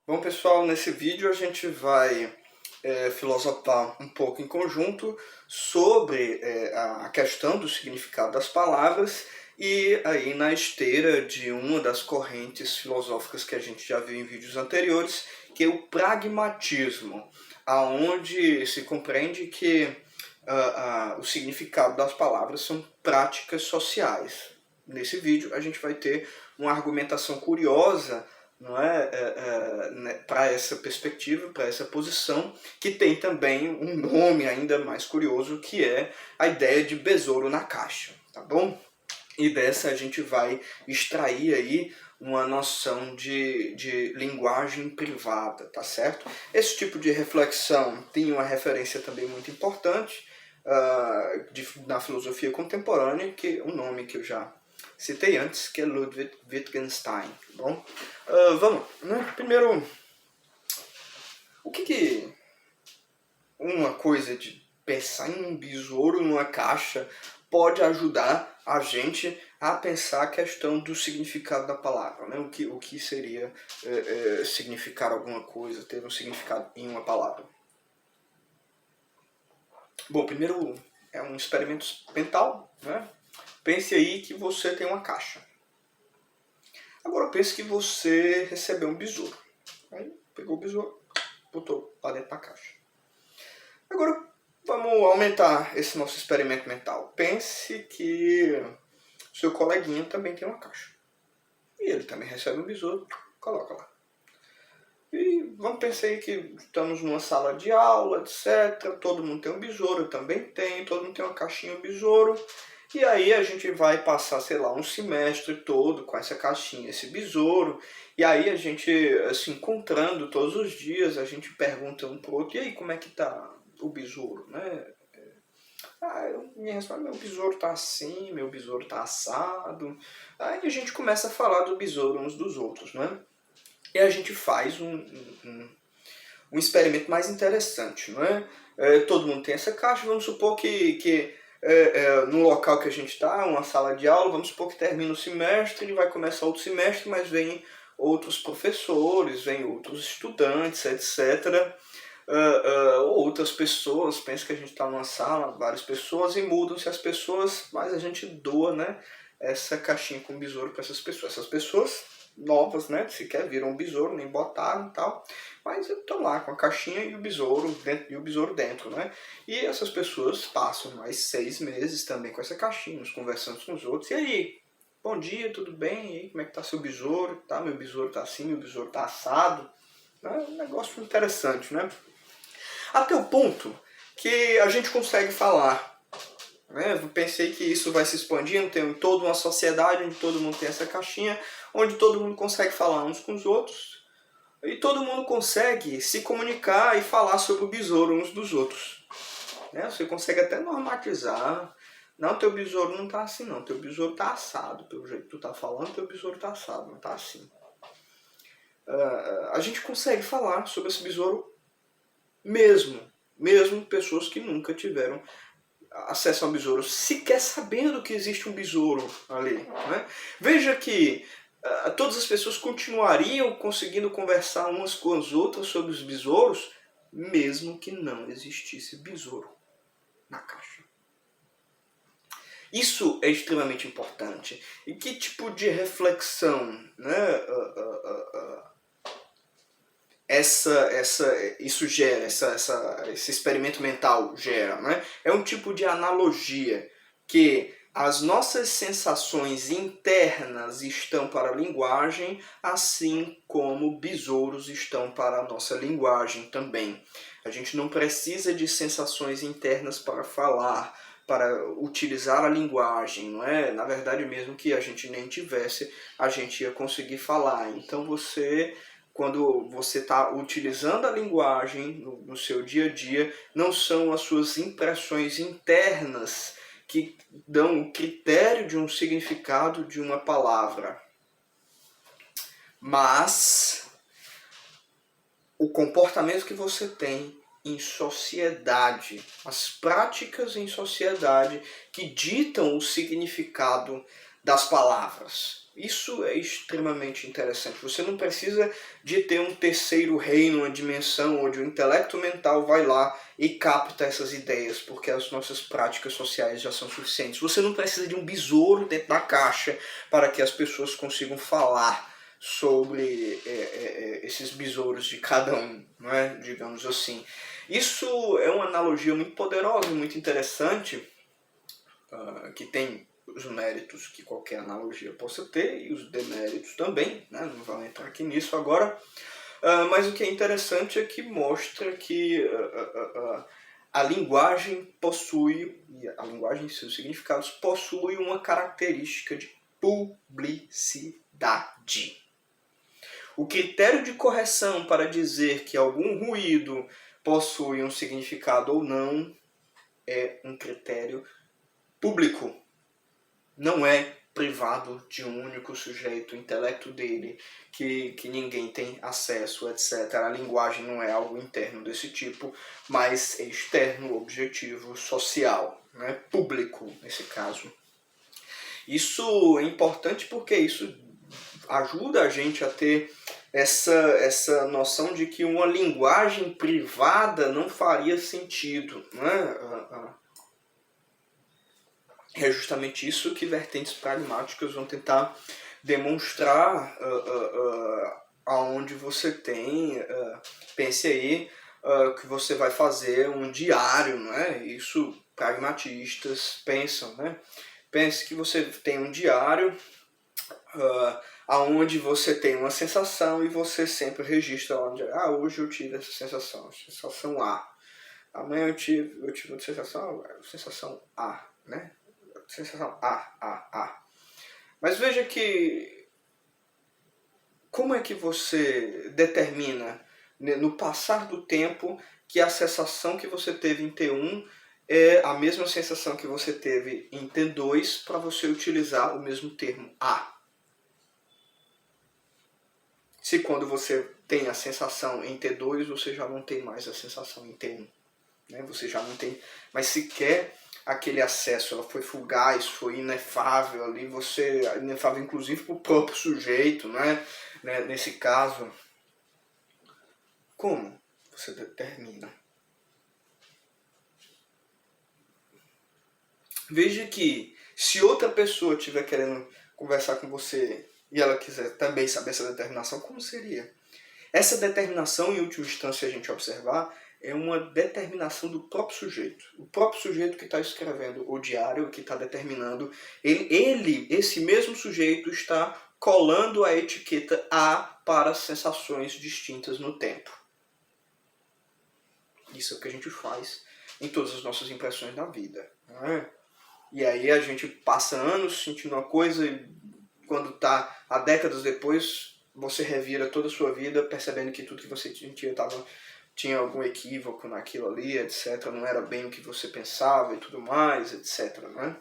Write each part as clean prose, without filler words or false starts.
Bom, pessoal, nesse vídeo a gente vai filosofar um pouco em conjunto sobre a questão do significado das palavras e aí na esteira de uma das correntes filosóficas que a gente já viu em vídeos anteriores, que é o pragmatismo, aonde se compreende que o significado das palavras são práticas sociais. Nesse vídeo a gente vai ter uma argumentação curiosa, não é, né, para essa perspectiva, para essa posição, que tem também um nome ainda mais curioso, que é a ideia de besouro na caixa, tá bom? E dessa a gente vai extrair aí uma noção de linguagem privada, tá certo? Esse tipo de reflexão tem uma referência também muito importante na filosofia contemporânea, que é um nome que eu já citei antes, que é Ludwig Wittgenstein. Tá bom? Vamos, né? Primeiro, o que uma coisa de pensar em um besouro numa caixa pode ajudar a gente a pensar a questão do significado da palavra, né? O que seria significar alguma coisa, ter um significado em uma palavra. Bom, primeiro é um experimento mental, né? Pense aí que você tem uma caixa. Agora pense que você recebeu um besouro. Aí pegou o besouro, botou lá dentro da caixa. Agora vamos aumentar esse nosso experimento mental. Pense que seu coleguinha também tem uma caixa. E ele também recebe um besouro, coloca lá. E vamos pensar aí que estamos numa sala de aula, etc. Todo mundo tem um besouro, eu também tenho, todo mundo tem uma caixinha, um besouro. E aí a gente vai passar, sei lá, um semestre todo com essa caixinha, esse besouro. E aí a gente, se encontrando todos os dias, a gente pergunta um pro outro, e aí como é que tá o besouro, né? Me responde, meu besouro tá assim, meu besouro tá assado. Aí a gente começa a falar do besouro uns dos outros, né? E a gente faz um experimento mais interessante, não é? Todo mundo tem essa caixa, vamos supor que no local que a gente está, uma sala de aula, vamos supor que termina o semestre, e vai começar outro semestre, mas vem outros professores, vem outros estudantes, etc. Outras pessoas, pensa que a gente está numa sala, várias pessoas, e mudam-se as pessoas, mas a gente doa, né, essa caixinha com besouro para essas pessoas. Essas pessoas novas, né, sequer viram um besouro, nem botaram e tal, mas estão lá com a caixinha e o besouro dentro, né? E essas pessoas passam mais 6 meses também com essa caixinha, uns conversando com os outros. E aí, bom dia, tudo bem? E aí, como é que tá seu besouro? Tá, meu besouro tá assim, meu besouro tá assado. É um negócio interessante, né? Até o ponto que a gente consegue falar. Né? Eu pensei que isso vai se expandindo, tem toda uma sociedade onde todo mundo tem essa caixinha, onde todo mundo consegue falar uns com os outros, e todo mundo consegue se comunicar e falar sobre o besouro uns dos outros. Né? Você consegue até normatizar. Não, teu besouro não tá assim não, teu besouro tá assado. Pelo jeito que tu tá falando, teu besouro tá assado, não tá assim. A gente consegue falar sobre esse besouro mesmo pessoas que nunca tiveram acesso ao besouro, sequer sabendo que existe um besouro ali. Né? Veja que todas as pessoas continuariam conseguindo conversar umas com as outras sobre os besouros, mesmo que não existisse besouro na caixa. Isso é extremamente importante. E que tipo de reflexão, né, isso gera, esse experimento mental gera, né? É um tipo de analogia que as nossas sensações internas estão para a linguagem, assim como besouros estão para a nossa linguagem também. A gente não precisa de sensações internas para falar, para utilizar a linguagem, não é? Na verdade, mesmo que a gente nem tivesse, a gente ia conseguir falar. Então quando você está utilizando a linguagem no seu dia a dia, não são as suas impressões internas que dão o critério de um significado de uma palavra, mas o comportamento que você tem em sociedade, as práticas em sociedade que ditam o significado das palavras. Isso é extremamente interessante. Você não precisa de ter um terceiro reino, uma dimensão, onde o intelecto mental vai lá e capta essas ideias, porque as nossas práticas sociais já são suficientes. Você não precisa de um besouro dentro da caixa para que as pessoas consigam falar sobre esses besouros de cada um, não é? Digamos assim. Isso é uma analogia muito poderosa e muito interessante, que tem os méritos que qualquer analogia possa ter e os deméritos também, né? Não vamos entrar aqui nisso agora, mas o que é interessante é que mostra que a linguagem possui, e a linguagem e seus significados possui uma característica de publicidade. O critério de correção para dizer que algum ruído possui um significado ou não é um critério público. Não é privado de um único sujeito, o intelecto dele, que ninguém tem acesso, etc. A linguagem não é algo interno desse tipo, mas é externo, objetivo, social, né? Público, nesse caso. Isso é importante porque isso ajuda a gente a ter essa noção de que uma linguagem privada não faria sentido, né? É justamente isso que vertentes pragmáticas vão tentar demonstrar, aonde você tem, pense aí, que você vai fazer um diário, né? Isso pragmatistas pensam, né? Pense que você tem um diário, aonde você tem uma sensação e você sempre registra onde, hoje eu tive essa sensação A. Amanhã eu tive outra sensação A, né? Sensação A. Mas veja que como é que você determina, né, no passar do tempo, que a sensação que você teve em T1 é a mesma sensação que você teve em T2 para você utilizar o mesmo termo A. Se quando você tem a sensação em T2, você já não tem mais a sensação em T1. Né? Você já não tem mais sequer aquele acesso, ela foi fugaz, foi inefável ali, inefável inclusive para o próprio sujeito, né? Nesse caso. Como você determina? Veja que se outra pessoa estiver querendo conversar com você e ela quiser também saber essa determinação, como seria? Essa determinação, em última instância, a gente observar, é uma determinação do próprio sujeito. O próprio sujeito que está escrevendo o diário, que está determinando, esse mesmo sujeito está colando a etiqueta A para sensações distintas no tempo. Isso é o que a gente faz em todas as nossas impressões da vida. Não é? E aí a gente passa anos sentindo uma coisa e quando está há décadas depois, você revira toda a sua vida percebendo que tudo que você sentia tinha algum equívoco naquilo ali, etc. Não era bem o que você pensava e tudo mais, etc. Né?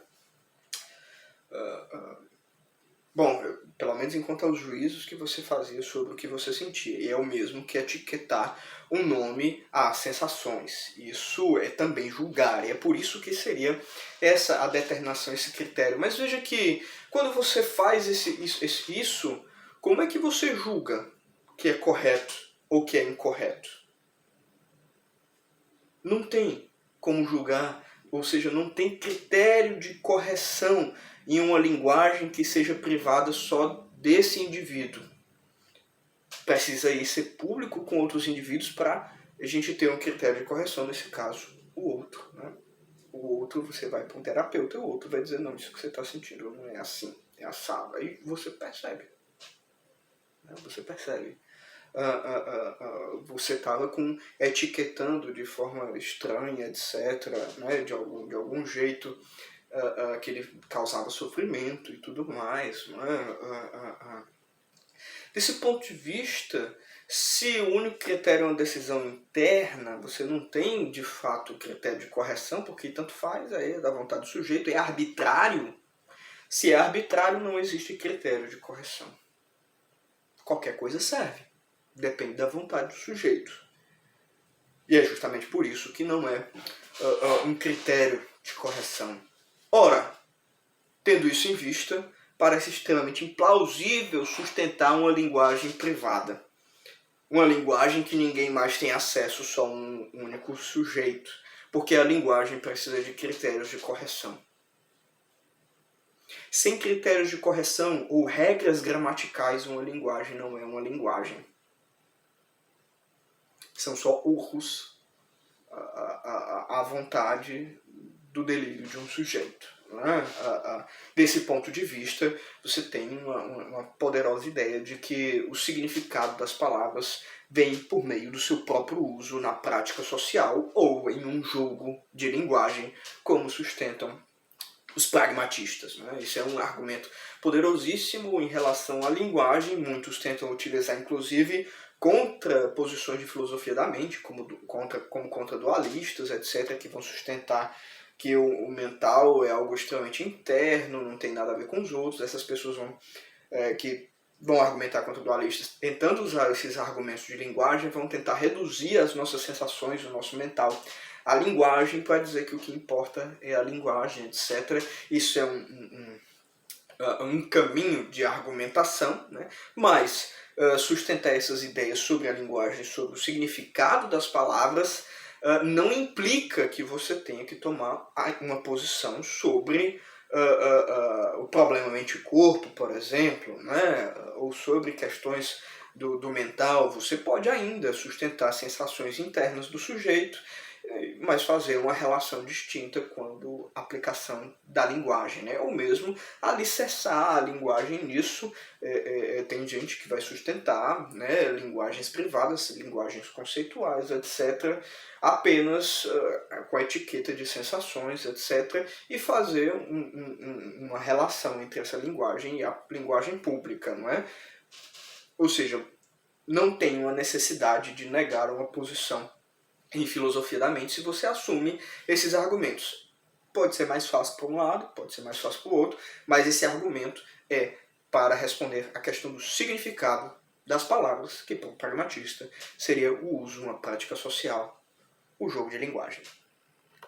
Bom, pelo menos enquanto aos juízos que você fazia sobre o que você sentia. E é o mesmo que etiquetar um nome a sensações. Isso é também julgar. E é por isso que seria essa a determinação, esse critério. Mas veja que quando você faz isso, como é que você julga que é correto ou que é incorreto? Não tem como julgar, ou seja, não tem critério de correção em uma linguagem que seja privada só desse indivíduo. Precisa aí ser público com outros indivíduos para a gente ter um critério de correção, nesse caso, o outro. Né? O outro, você vai para um terapeuta, o outro vai dizer, não, isso que você está sentindo não é assim, é assado. Aí você percebe. Né? Você percebe. Você estava etiquetando de forma estranha, etc., né? de algum jeito, que ele causava sofrimento e tudo mais. Né? Desse ponto de vista, se o único critério é uma decisão interna, você não tem de fato o critério de correção, porque tanto faz, aí é da vontade do sujeito, é arbitrário. Se é arbitrário, não existe critério de correção. Qualquer coisa serve. Depende da vontade do sujeito. E é justamente por isso que não é um critério de correção. Ora, tendo isso em vista, parece extremamente implausível sustentar uma linguagem privada. Uma linguagem que ninguém mais tem acesso, só um único sujeito. Porque a linguagem precisa de critérios de correção. Sem critérios de correção ou regras gramaticais, uma linguagem não é uma linguagem. São só urros à vontade do delírio de um sujeito. Né? Desse ponto de vista, você tem uma poderosa ideia de que o significado das palavras vem por meio do seu próprio uso na prática social ou em um jogo de linguagem, como sustentam os pragmatistas. Né? Esse é um argumento poderosíssimo em relação à linguagem. Muitos tentam utilizar, inclusive, contra posições de filosofia da mente, como contra dualistas, etc., que vão sustentar que o mental é algo extremamente interno, não tem nada a ver com os outros. Essas pessoas que vão argumentar contra dualistas, tentando usar esses argumentos de linguagem, vão tentar reduzir as nossas sensações, o nosso mental, a linguagem, para dizer que o que importa é a linguagem, etc. Isso é um caminho de argumentação, né? Mas sustentar essas ideias sobre a linguagem, sobre o significado das palavras, não implica que você tenha que tomar uma posição sobre o problema mente-corpo, por exemplo, né? Ou sobre questões do mental. Você pode ainda sustentar sensações internas do sujeito, mas fazer uma relação distinta quando a aplicação da linguagem, né? Ou mesmo alicerçar a linguagem nisso. Tem gente que vai sustentar, né, linguagens privadas, linguagens conceituais, etc., apenas com a etiqueta de sensações, etc., e fazer uma relação entre essa linguagem e a linguagem pública, não é? Ou seja, não tem uma necessidade de negar uma posição em filosofia da mente se você assume esses argumentos. Pode ser mais fácil para um lado, pode ser mais fácil para o outro, mas esse argumento é para responder à questão do significado das palavras, que para o pragmatista seria o uso, uma prática social, o jogo de linguagem.